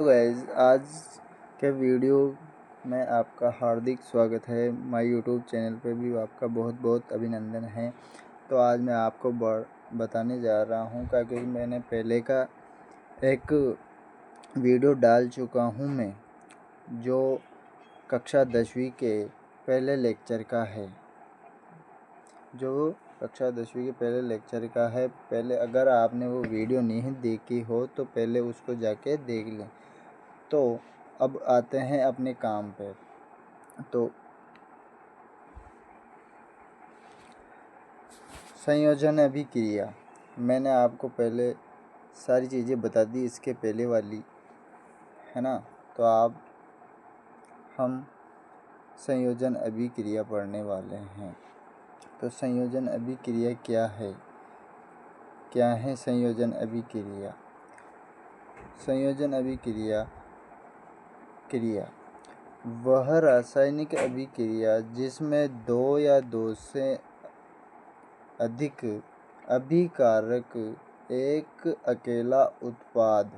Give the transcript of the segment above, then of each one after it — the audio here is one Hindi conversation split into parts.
गाइस, आज के वीडियो में आपका हार्दिक स्वागत है। माय यूट्यूब चैनल पे भी आपका बहुत बहुत अभिनंदन है। तो आज मैं आपको बताने जा रहा हूँ क्योंकि मैंने पहले का एक वीडियो डाल चुका हूँ मैं, जो कक्षा 10वीं के पहले लेक्चर का है। पहले अगर आपने वो वीडियो नहीं देखी हो तो पहले उसको जाके देख लें। तो अब आते हैं अपने काम पे। तो संयोजन अभिक्रिया, मैंने आपको पहले सारी चीज़ें बता दी इसके पहले वाली, है ना। तो हम संयोजन अभिक्रिया पढ़ने वाले हैं। तो संयोजन अभिक्रिया क्या है संयोजन अभिक्रिया। संयोजन अभिक्रिया वह रासायनिक अभिक्रिया जिसमें दो या दो से अधिक अभिकारक एक अकेला उत्पाद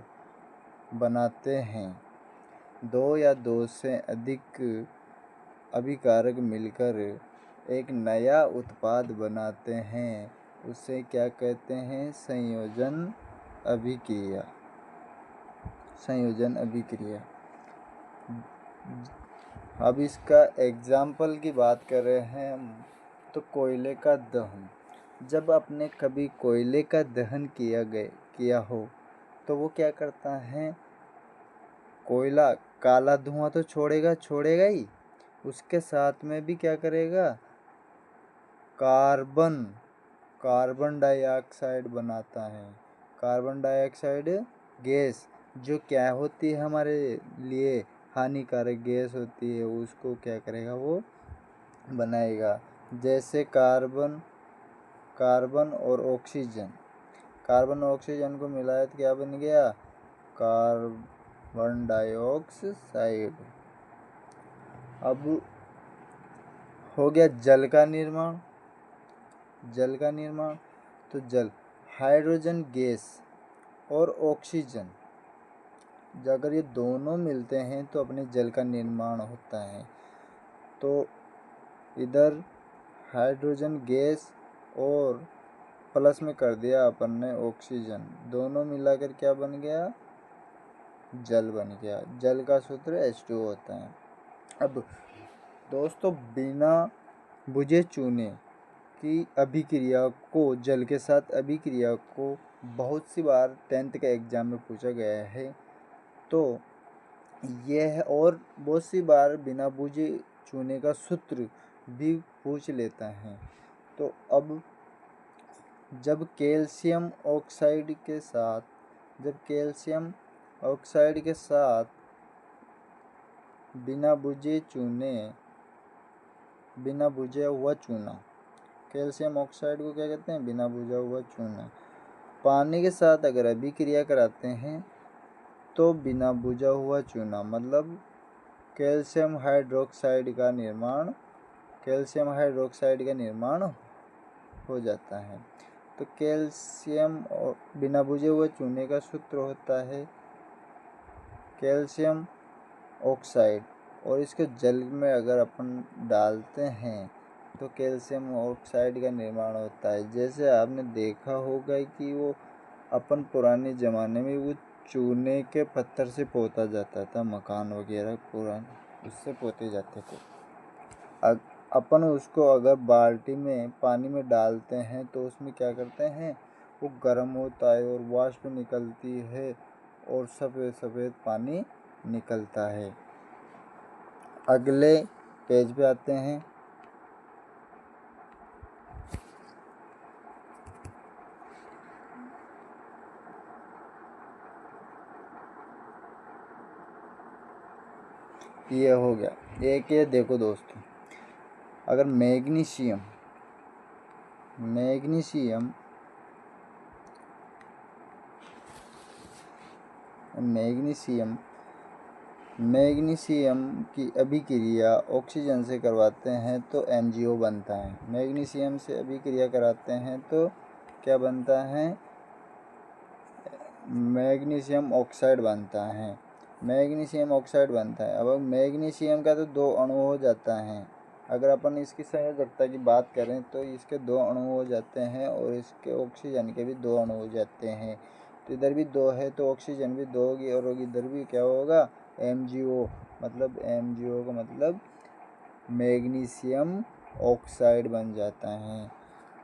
बनाते हैं। दो या दो से अधिक अभिकारक मिलकर एक नया उत्पाद बनाते हैं, उसे क्या कहते हैं? संयोजन अभिक्रिया। संयोजन अभिक्रिया। अब इसका एग्जाम्पल की बात कर रहे हैं हम, तो कोयले का दहन। जब आपने कभी कोयले का दहन किया हो तो वो क्या करता है? कोयला काला धुआं तो छोड़ेगा ही, उसके साथ में भी क्या करेगा? कार्बन डाइऑक्साइड बनाता है। कार्बन डाइऑक्साइड गैस जो क्या होती है, हमारे लिए हानिकारक गैस होती है, उसको क्या करेगा? वो बनाएगा। जैसे कार्बन और ऑक्सीजन को मिलाया तो क्या बन गया? Carbon dioxide. अब हो गया जल का निर्माण। तो जल, हाइड्रोजन गैस और ऑक्सीजन, अगर ये दोनों मिलते हैं तो अपने जल का निर्माण होता है। तो इधर हाइड्रोजन गैस और प्लस में कर दिया अपन ने ऑक्सीजन, दोनों मिलाकर क्या बन गया? जल बन गया। जल का सूत्र H2O होता है। अब दोस्तों, बिना बुझे चूने की अभिक्रिया को, जल के साथ अभिक्रिया को बहुत सी बार 10th के एग्ज़ाम में पूछा गया है। तो यह और बहुत सी बार बिना बुझे चूने का सूत्र भी पूछ लेता है। तो अब जब कैल्शियम ऑक्साइड के साथ बिना बुझे हुआ चूना, कैल्शियम ऑक्साइड को क्या कहते हैं? बिना बुझा हुआ चूना। पानी के साथ अगर अभिक्रिया कराते हैं तो बिना बुझा हुआ चूना, मतलब कैल्शियम हाइड्रोक्साइड का निर्माण हो जाता है। तो कैल्शियम और बिना बुझे हुए चूने का सूत्र होता है कैल्शियम ऑक्साइड, और इसको जल में अगर अपन डालते हैं तो कैल्शियम ऑक्साइड का निर्माण होता है। जैसे आपने देखा होगा कि वो अपन पुराने ज़माने में वो चूने के पत्थर से पोता जाता था, मकान वगैरह पुराने उससे पोते जाते थे। अपन उसको अगर बाल्टी में पानी में डालते हैं तो उसमें क्या करते हैं? वो गर्म होता है और वाष्प निकलती है और सफ़ेद पानी निकलता है। अगले पेज पे आते हैं। ये हो गया एक। ये देखो दोस्तों, अगर मैग्नीशियम की अभिक्रिया ऑक्सीजन से करवाते हैं तो NGO बनता है। मैग्नीशियम से अभिक्रिया कराते हैं तो क्या बनता है? मैग्नीशियम ऑक्साइड बनता है। मैग्नीशियम ऑक्साइड बनता है। अब मैग्नीशियम का तो 2 अणु हो जाता है। अगर अपन इसकी संयोजकता की बात करें तो इसके 2 अणु हो जाते हैं और इसके ऑक्सीजन के भी 2 अणु हो जाते हैं। तो इधर भी 2 है तो ऑक्सीजन भी 2 होगी और इधर भी क्या होगा, MgO, मतलब MgO का मतलब मैग्नीशियम ऑक्साइड बन जाता है।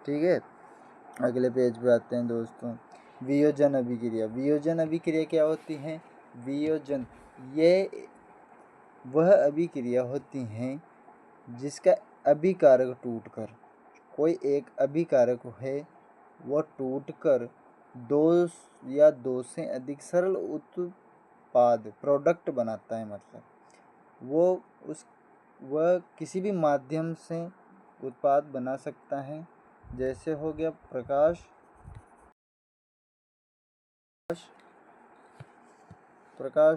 ठीक है, अगले पेज पे आते हैं दोस्तों। वियोजन अभिक्रिया। वियोजन अभिक्रिया क्या होती है? वियोजन ये वह अभिक्रिया होती हैं जिसका अभिकारक टूटकर, कोई एक अभिकारक है वह टूटकर 2 या 2 से अधिक सरल उत्पाद प्रोडक्ट बनाता है। मतलब वह किसी भी माध्यम से उत्पाद बना सकता है। जैसे हो गया प्रकाश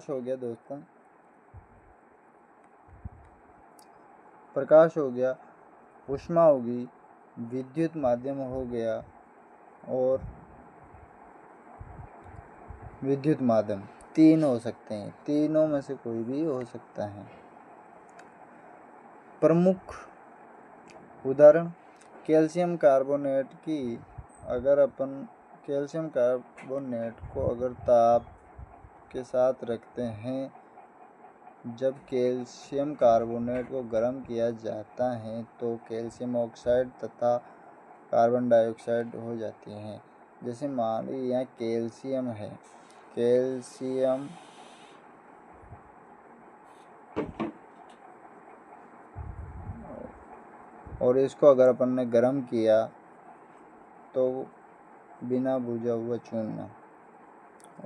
हो गया दोस्तों, प्रकाश हो गया, ऊष्मा होगी, विद्युत माध्यम हो गया और विद्युत माध्यम, 3 हो सकते हैं। तीनों में से कोई भी हो सकता है। प्रमुख उदाहरण कैल्शियम कार्बोनेट की, अगर अपन कैल्शियम कार्बोनेट को अगर ताप के साथ रखते हैं, जब कैल्शियम कार्बोनेट को गर्म किया जाता है तो कैल्शियम ऑक्साइड तथा कार्बन डाइऑक्साइड हो जाती हैं। जैसे मान लीजिए यहाँ कैल्शियम है, कैल्शियम और इसको अगर अपन ने गर्म किया तो बिना बुझा हुआ चूना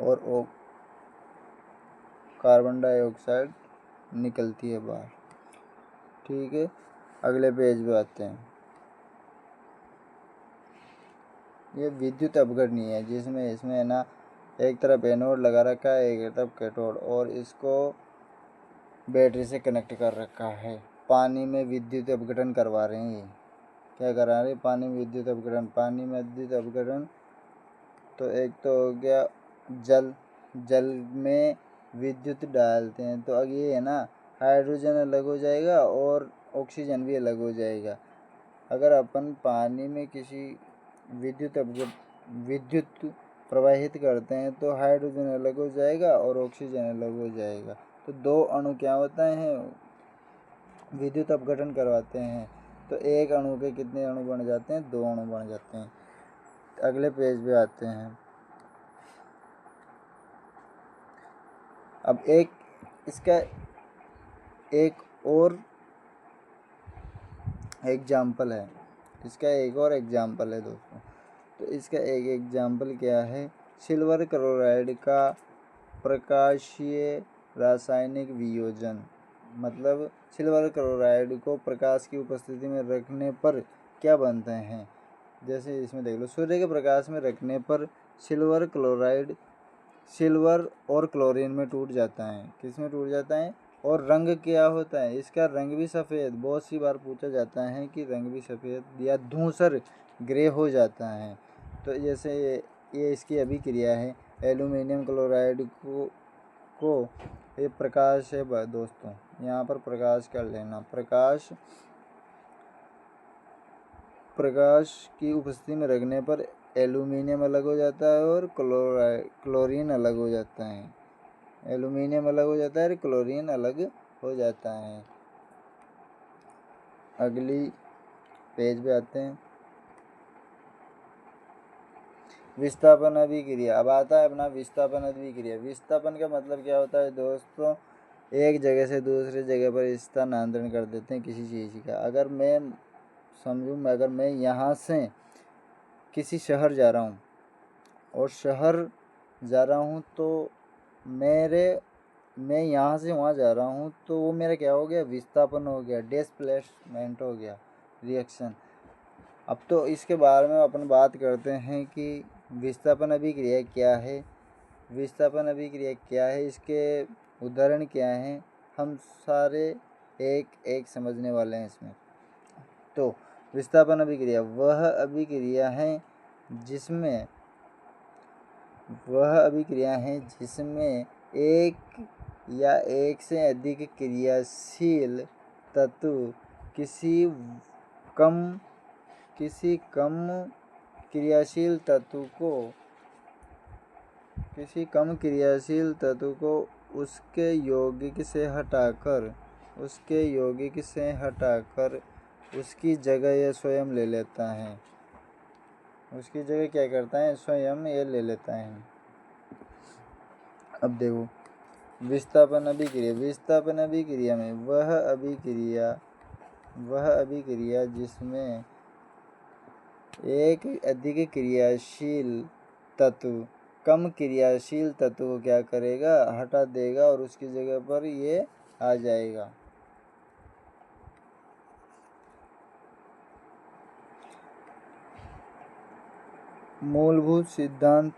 और वो कार्बन डाइऑक्साइड निकलती है बाहर। ठीक है, अगले पेज पे आते हैं। ये विद्युत अपघटनीय है जिसमें इसमें है ना, एक तरफ एनोड लगा रखा है, एक तरफ कैथोड और इसको बैटरी से कनेक्ट कर रखा है। पानी में विद्युत अपघटन करवा रहे हैं। क्या करा रहे हैं? पानी में विद्युत अपघटन। पानी में विद्युत अपघटन तो एक तो हो गया जल में विद्युत डालते हैं तो अब ये है ना, हाइड्रोजन अलग हो जाएगा और ऑक्सीजन भी अलग हो जाएगा। अगर अपन पानी में किसी विद्युत प्रवाहित करते हैं तो हाइड्रोजन अलग हो जाएगा और ऑक्सीजन अलग हो जाएगा। तो 2 अणु क्या होता है, विद्युत अपघटन करवाते हैं तो एक अणु के कितने अणु बन जाते हैं? 2 अणु बन जाते हैं। अगले पेज पे आते हैं। अब इसका एक और एग्जाम्पल है, दोस्तों। तो इसका एक एग्जाम्पल क्या है? सिल्वर क्लोराइड का प्रकाशीय रासायनिक वियोजन। मतलब सिल्वर क्लोराइड को प्रकाश की उपस्थिति में रखने पर क्या बनते हैं? जैसे इसमें देख लो, सूर्य के प्रकाश में रखने पर सिल्वर क्लोराइड सिल्वर और क्लोरीन में टूट जाता है। किस में टूट जाता है? और रंग क्या होता है? इसका रंग भी सफ़ेद, बहुत सी बार पूछा जाता है कि रंग भी सफ़ेद या धूसर ग्रे हो जाता है। तो जैसे ये इसकी अभिक्रिया है। एल्यूमिनियम क्लोराइड को ये प्रकाश है दोस्तों, यहाँ पर प्रकाश कर लेना। प्रकाश की उपस्थिति में रखने पर एल्यूमिनियम अलग हो जाता है और क्लोरीन अलग हो जाता है। एल्यूमिनियम अलग हो जाता है और क्लोरीन अलग हो जाता है। अगली पेज पे आते हैं। विस्थापन अभिक्रिया। अब आता है अपना विस्थापन अभिक्रिया। विस्थापन का मतलब क्या होता है दोस्तों? एक जगह से दूसरी जगह पर स्थानांतरण कर देते हैं किसी चीज़ का। अगर मैं यहाँ से किसी शहर जा रहा हूँ और तो मैं यहाँ से वहाँ जा रहा हूँ तो वो मेरा क्या हो गया? विस्थापन हो गया, डिस्प्लेसमेंट हो गया, रिएक्शन। अब तो इसके बारे में अपन बात करते हैं कि विस्थापन अभिक्रिया क्या है, इसके उदाहरण क्या हैं। हम सारे एक एक समझने वाले हैं इसमें। तो विस्थापन अभिक्रिया वह अभिक्रिया है जिसमें एक या एक से अधिक क्रियाशील तत्व किसी कम क्रियाशील तत्व को उसके यौगिक से हटाकर उसकी जगह यह स्वयं ले लेता है। उसकी जगह क्या करता है? स्वयं ये ले लेता है। अब देखो विस्थापन अभिक्रिया में वह अभिक्रिया जिसमें एक अधिक क्रियाशील तत्व कम क्रियाशील तत्व को क्या करेगा? हटा देगा और उसकी जगह पर ये आ जाएगा। मूलभूत सिद्धांत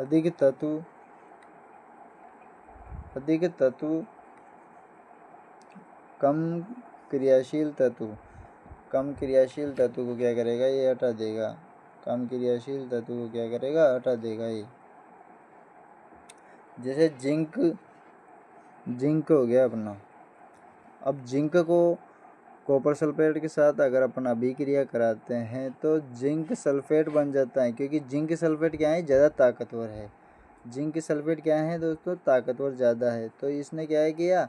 अधिक तत्व कम क्रियाशील तत्व को क्या करेगा? ये हटा देगा। कम क्रियाशील तत्व को क्या करेगा? हटा देगा ये। जैसे जिंक हो गया अपना। अब जिंक को कॉपर सल्फेट के साथ अगर अपन अभिक्रिया कराते हैं तो जिंक सल्फेट बन जाता है, क्योंकि जिंक सल्फेट क्या है? ज़्यादा ताकतवर है। जिंक सल्फेट क्या है दोस्तों? ताकतवर ज़्यादा है। तो इसने क्या है किया?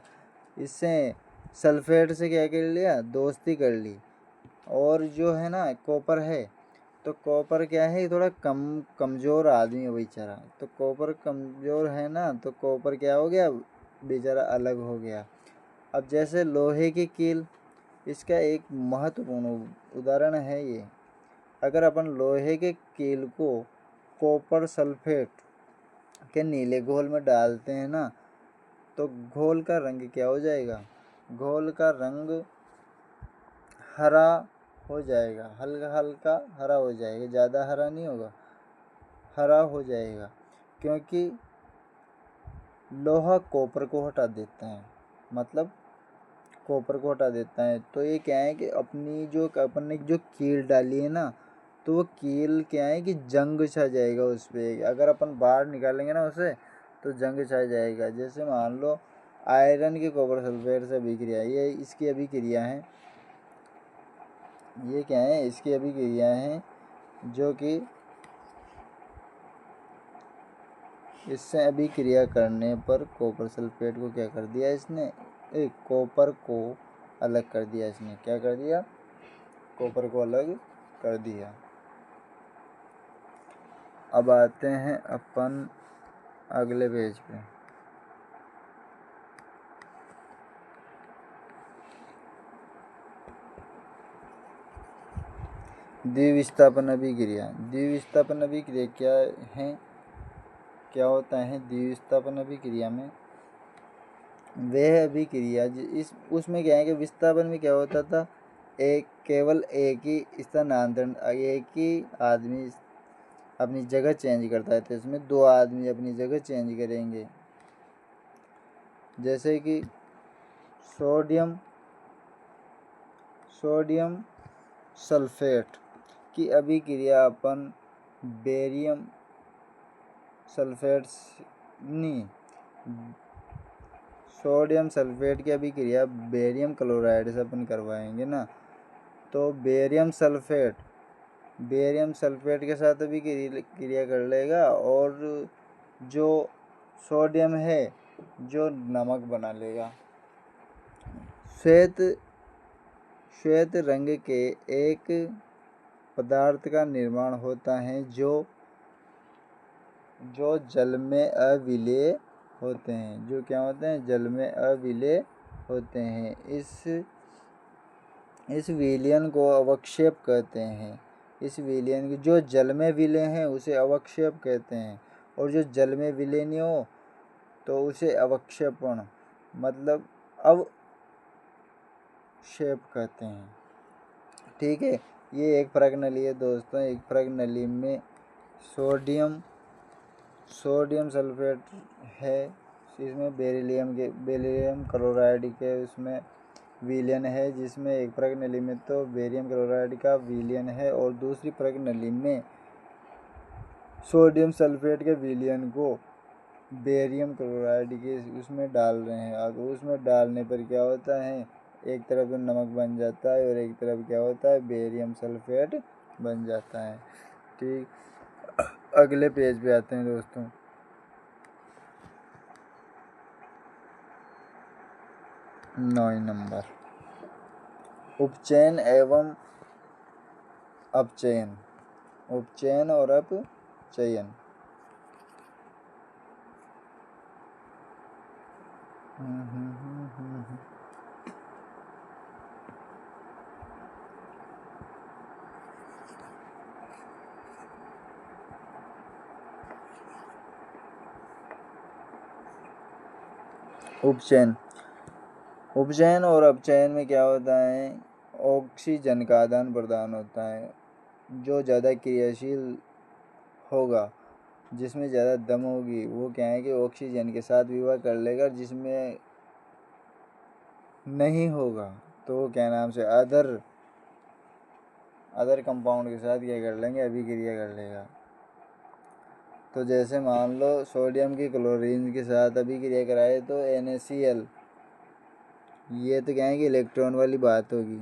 इससे सल्फेट से क्या कर लिया? दोस्ती कर ली। और जो है ना कॉपर है, तो कॉपर क्या है? थोड़ा कमज़ोर आदमी है बेचारा। तो कॉपर कमज़ोर है ना, तो कॉपर क्या हो गया? बेचारा अलग हो गया। अब जैसे लोहे की कील, इसका एक महत्वपूर्ण उदाहरण है ये। अगर अपन लोहे के कील को कॉपर सल्फेट के नीले घोल में डालते हैं ना, तो घोल का रंग क्या हो जाएगा? घोल का रंग हरा हो जाएगा। हल्का हरा हो जाएगा, ज़्यादा हरा नहीं होगा, हरा हो जाएगा। क्योंकि लोहा कॉपर को हटा देता है, मतलब कॉपर को हटा देता है। तो ये क्या है कि अपन ने जो कील डाली है ना, तो वो कील क्या है कि जंग छा जाएगा उस पर। अगर अपन बाहर निकालेंगे ना उसे, तो जंग छा जाएगा। जैसे मान लो आयरन की कॉपर सल्फेट से अभिक्रिया, ये इसकी अभिक्रिया है। ये क्या है? इसकी अभिक्रिया है, जो कि इससे अभिक्रिया करने पर कॉपर सल्फेट को क्या कर दिया इसने? कॉपर को अलग कर दिया इसने। क्या कर दिया? कॉपर को अलग कर दिया। अब आते हैं अपन अगले पेज पे। द्विविस्थापन अभिक्रिया क्या है? क्या होता है द्विविस्थापन अभिक्रिया में? वह अभिक्रिया उसमें क्या है कि विस्थापन में क्या होता था? केवल एक ही आदमी अपनी जगह चेंज करता है। तो इसमें दो आदमी अपनी जगह चेंज करेंगे। जैसे कि सोडियम सल्फेट की अभिक्रिया अपन बेरियम सल्फेट सोडियम सल्फेट की अभिक्रिया बेरियम क्लोराइड से अपन करवाएंगे ना, तो बेरियम सल्फेट के साथ अभी क्रिया कर लेगा, और जो सोडियम है जो नमक बना लेगा। श्वेत रंग के एक पदार्थ का निर्माण होता है जो जल में अविलेय होते हैं। जो क्या होते हैं? जल में अविलेय होते हैं। इस विलयन को अवक्षेप कहते हैं। इस विलयन की जो जल में विलय हैं उसे अवक्षेप कहते हैं, और जो जल में विलय नहीं हो तो उसे अवक्षेपण मतलब अवक्षेप कहते हैं। ठीक है, ये एक प्रज्ञनली है दोस्तों। एक प्रज्ञनली में सोडियम सल्फेट है, इसमें बेरिलियम क्लोराइड के उसमें विलयन है, जिसमें एक प्रज्ञनली में तो बेरियम क्लोराइड का विलयन है, और दूसरी प्रज्ञनली में सोडियम सल्फेट के विलयन को बेरियम क्लोराइड के उसमें डाल रहे हैं। अब उसमें डालने पर क्या होता है, एक तरफ तो नमक बन जाता है और एक तरफ क्या होता है, बेरियम सल्फेट बन जाता है। ठीक, अगले पेज पे आते हैं दोस्तों। नौ नंबर, उपचयन एवं अपचयन। उपचयन और अपचयन। उपचयन, उपचयन और अपचयन में क्या होता है, ऑक्सीजन का आदान प्रदान होता है। जो ज़्यादा क्रियाशील होगा, जिसमें ज़्यादा दम होगी, वो क्या है कि ऑक्सीजन के साथ विवाह कर लेगा। जिसमें नहीं होगा तो वो क्या नाम से अदर कंपाउंड के साथ क्या कर लेंगे, अभिक्रिया कर लेगा। तो जैसे मान लो सोडियम की क्लोरीन के साथ अभिक्रिया कराए तो NaCl, ये तो क्या है कि इलेक्ट्रॉन वाली बात होगी,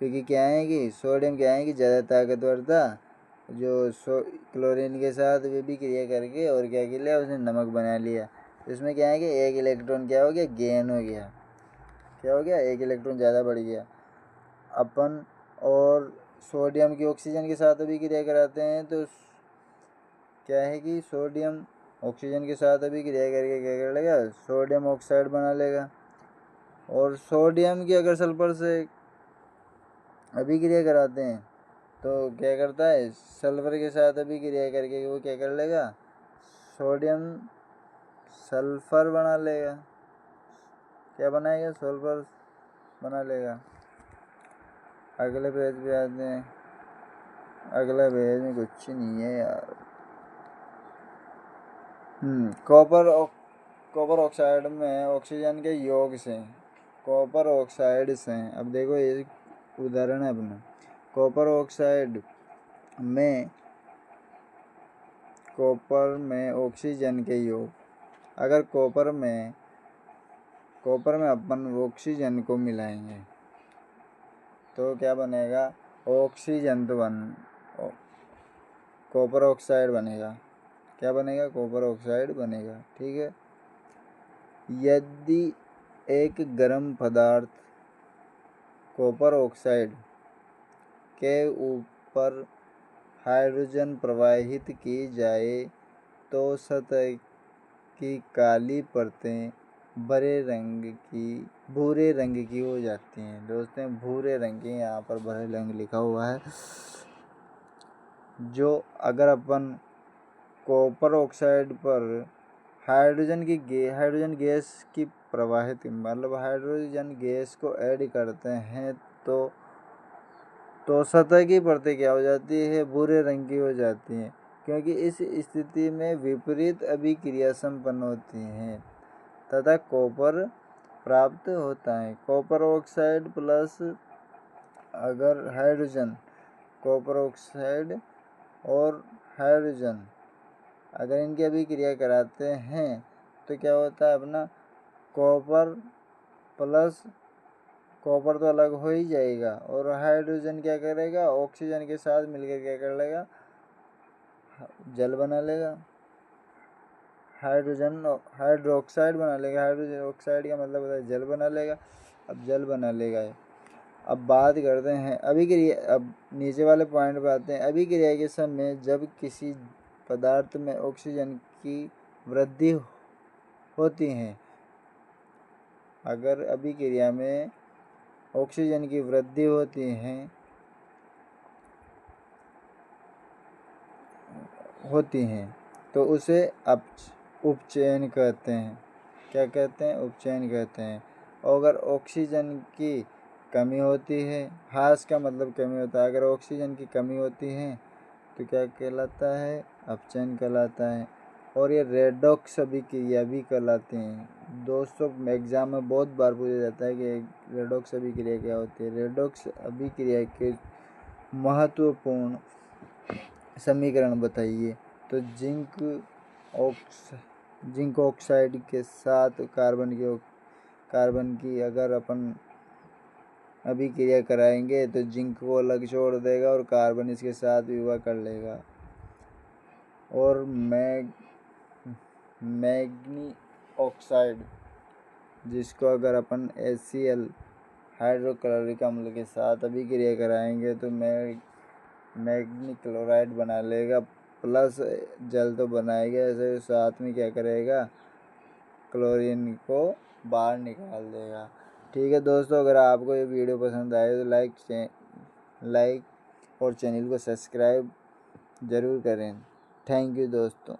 क्योंकि क्या है कि सोडियम क्या है कि ज़्यादा ताकतवर था, जो क्लोरीन के साथ वे भी क्रिया करके और क्या कर लिया, उसने नमक बना लिया। इसमें क्या है कि एक इलेक्ट्रॉन क्या हो गया, गेन हो गया। क्या हो गया, एक इलेक्ट्रॉन ज़्यादा बढ़ गया। अपन और सोडियम की ऑक्सीजन के साथ अभी क्रिया कराते हैं तो क्या है कि सोडियम ऑक्सीजन के साथ अभी क्रिया करके क्या कर लेगा, सोडियम ऑक्साइड बना लेगा। और सोडियम की अगर सल्फर से अभिक्रिया कराते हैं तो क्या करता है, सल्फर के साथ अभिक्रिया करके वो क्या कर लेगा, सोडियम सल्फर बना लेगा। क्या बनाएगा, सल्फर बना लेगा। अगले पेज पे आते हैं। अगला पेज में कुछ नहीं है यार। कॉपर ऑक्साइड में ऑक्सीजन के योग से कॉपर ऑक्साइड से, अब देखो ये उदाहरण है अपना। कॉपर ऑक्साइड में ऑक्सीजन के योग, अगर कॉपर में अपन ऑक्सीजन को मिलाएंगे तो क्या बनेगा, ऑक्सीजन तो कॉपर ऑक्साइड बनेगा। क्या बनेगा, कॉपर ऑक्साइड बनेगा। ठीक है। यदि एक गर्म पदार्थ कॉपर ऑक्साइड के ऊपर हाइड्रोजन प्रवाहित की जाए तो सतह की काली परतें भूरे रंग की हो जाती हैं। दोस्तों भूरे रंग की, यहाँ पर भूरे रंग लिखा हुआ है। जो अगर अपन कॉपर ऑक्साइड पर हाइड्रोजन गैस की प्रवाहित मतलब हाइड्रोजन गैस को ऐड करते हैं तो सतह की परतें क्या हो जाती है, भूरे रंग की हो जाती हैं, क्योंकि इस स्थिति में विपरीत अभिक्रिया संपन्न होती हैं तथा कॉपर प्राप्त होता है। कॉपर ऑक्साइड प्लस अगर हाइड्रोजन, कॉपर ऑक्साइड और हाइड्रोजन अगर इनकी अभिक्रिया कराते हैं तो क्या होता है अपना, कॉपर प्लस कॉपर तो अलग हो ही जाएगा और हाइड्रोजन क्या करेगा, ऑक्सीजन के साथ मिलकर क्या कर लेगा, जल बना लेगा। हाइड्रोक्साइड बना लेगा। हाइड्रोजन ऑक्साइड का मतलब होता है जल बना लेगा। अब जल बना लेगा। अब बात करते हैं अभिक्रिया, अब नीचे वाले पॉइंट पे आते हैं। अभिक्रिया के समय जब किसी पदार्थ में ऑक्सीजन की वृद्धि होती है, अगर अभिक्रिया में ऑक्सीजन की वृद्धि होती हैं तो उसे उपचयन कहते हैं। क्या कहते हैं, उपचयन कहते हैं। और अगर ऑक्सीजन की कमी होती है, ह्रास का मतलब कमी होता है, अगर ऑक्सीजन की कमी होती है तो क्या कहलाता है, अपचयन कहलाता है। और ये रेडॉक्स अभिक्रिया भी कहलाती हैं। दोस्तों एग्जाम में बहुत बार पूछा जाता है कि रेडॉक्स अभिक्रिया क्या होती है। रेडॉक्स अभिक्रिया के महत्वपूर्ण समीकरण बताइए। तो जिंक जिंक ऑक्साइड के साथ कार्बन की अगर अपन अभिक्रिया कराएंगे तो जिंक को अलग छोड़ देगा और कार्बन इसके साथ विवाह कर लेगा। और मैग्नी ऑक्साइड, जिसको अगर अपन HCl हाइड्रोक्लोरिक अम्ल के साथ अभिक्रिया कराएंगे तो मैग्नी क्लोराइड बना लेगा, प्लस जल तो बनाएगा, ऐसे साथ में क्या करेगा, क्लोरीन को बाहर निकाल देगा। ठीक है दोस्तों, अगर आपको ये वीडियो पसंद आए तो लाइक और चैनल को सब्सक्राइब ज़रूर करें। थैंक यू दोस्तों।